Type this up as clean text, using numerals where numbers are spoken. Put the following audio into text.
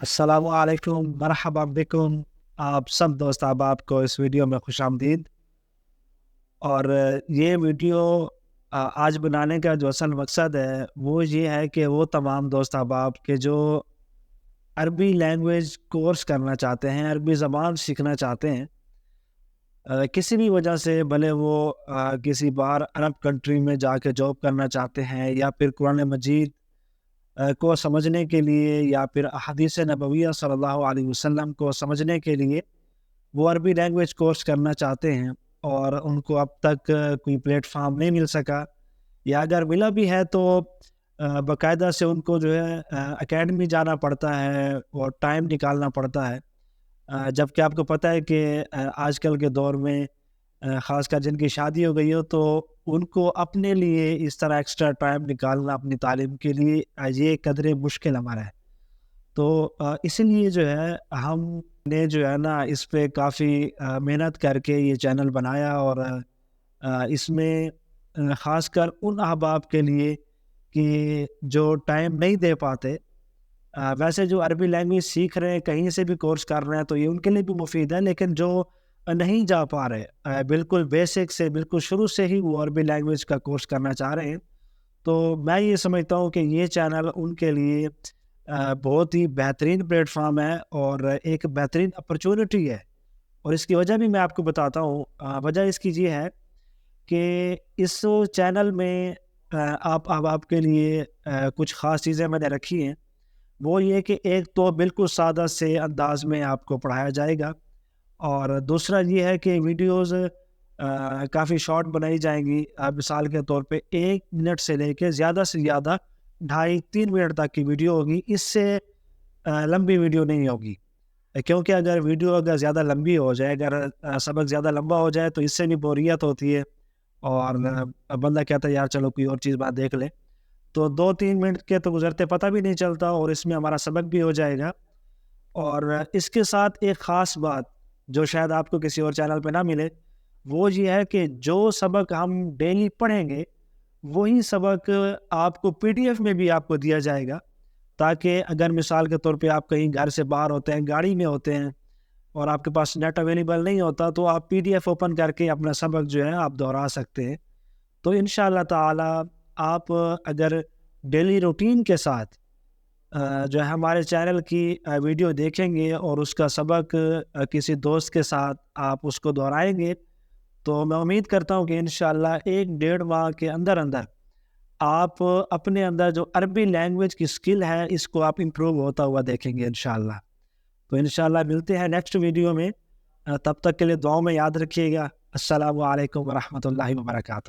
अस्सलामु अलैकुम मरहबा बिकुम। आप सब दोस्त अहबाब को इस वीडियो में खुशामदीद। और ये वीडियो आज बनाने का जो असल मकसद है वो ये है कि वो तमाम दोस्त अहबाब के जो अरबी लैंग्वेज कोर्स करना चाहते हैं, अरबी ज़बान सीखना चाहते हैं, किसी भी वजह से, भले वो किसी बाहर अरब कंट्री में जाके जॉब करना चाहते हैं या फिर कुरान मजीद को समझने के लिए या फिर अहादीस नबविया सल्लल्लाहु अलैहि वसल्लम को समझने के लिए वो अरबी लैंग्वेज कोर्स करना चाहते हैं और उनको अब तक कोई प्लेटफार्म नहीं मिल सका, या अगर मिला भी है तो बाकायदा से उनको जो है एकेडमी जाना पड़ता है और टाइम निकालना पड़ता है। जबकि आपको पता है कि आजकल के दौर में ख़ासकर जिनकी शादी हो गई हो तो उनको अपने लिए इस तरह एक्स्ट्रा टाइम निकालना अपनी तालीम के लिए ये कदरे मुश्किल हमारा है। तो इसीलिए जो है हमने जो है ना इस पे काफ़ी मेहनत करके ये चैनल बनाया और इसमें ख़ासकर उन अहबाब के लिए कि जो टाइम नहीं दे पाते, वैसे जो अरबी लैंग्वेज सीख रहे हैं, कहीं से भी कोर्स कर रहे हैं तो ये उनके लिए भी मुफीद है, लेकिन जो नहीं जा पा रहे, बिल्कुल बेसिक से बिल्कुल शुरू से ही वो अरबी लैंग्वेज का कोर्स करना चाह रहे हैं, तो मैं ये समझता हूँ कि ये चैनल उनके लिए बहुत ही बेहतरीन प्लेटफॉर्म है और एक बेहतरीन अपॉर्चुनिटी है। और इसकी वजह भी मैं आपको बताता हूँ। वजह इसकी ये है कि इस चैनल में आप अब आपके लिए कुछ ख़ास चीज़ें मैंने रखी हैं। वो ये कि एक तो बिल्कुल सादा से अंदाज में आपको पढ़ाया जाएगा, और दूसरा ये है कि वीडियोज़ काफ़ी शॉर्ट बनाई जाएंगी। मिसाल के तौर पे 1 मिनट से लेके ज़्यादा से ज़्यादा 2.5-3 मिनट तक की वीडियो होगी, इससे लंबी वीडियो नहीं होगी। क्योंकि अगर वीडियो अगर ज़्यादा लंबी हो जाए, अगर सबक ज़्यादा लंबा हो जाए तो इससे भी बोरियत होती है और बंदा कहता है यार चलो कोई और चीज़ बात देख ले। तो 2-3 मिनट के तो गुज़रते पता भी नहीं चलता और इसमें हमारा सबक भी हो जाएगा। और इसके साथ एक ख़ास बात जो शायद आपको किसी और चैनल पे ना मिले, वो ये है कि जो सबक हम डेली पढ़ेंगे, वही सबक आपको पीडीएफ में भी आपको दिया जाएगा, ताकि अगर मिसाल के तौर पे आप कहीं घर से बाहर होते हैं, गाड़ी में होते हैं और आपके पास नेट अवेलेबल नहीं होता, तो आप पीडीएफ ओपन करके अपना सबक जो है आप दोहरा सकते हैं। तो इंशाअल्लाह ताला आप अगर डेली रूटीन के साथ जो है हमारे चैनल की वीडियो देखेंगे और उसका सबक किसी दोस्त के साथ आप उसको दोहराएंगे, तो मैं उम्मीद करता हूँ कि इंशाअल्लाह 1-1.5 माह के अंदर अंदर आप अपने अंदर जो अरबी लैंग्वेज की स्किल है इसको आप इम्प्रूव होता हुआ देखेंगे इंशाअल्लाह। तो इंशाअल्लाह मिलते हैं नेक्स्ट वीडियो में। तब तक के लिए दुआओं में याद रखिएगा। अस्सलामु अलैकुम व रहमतुल्लाहि व बरकातुहू।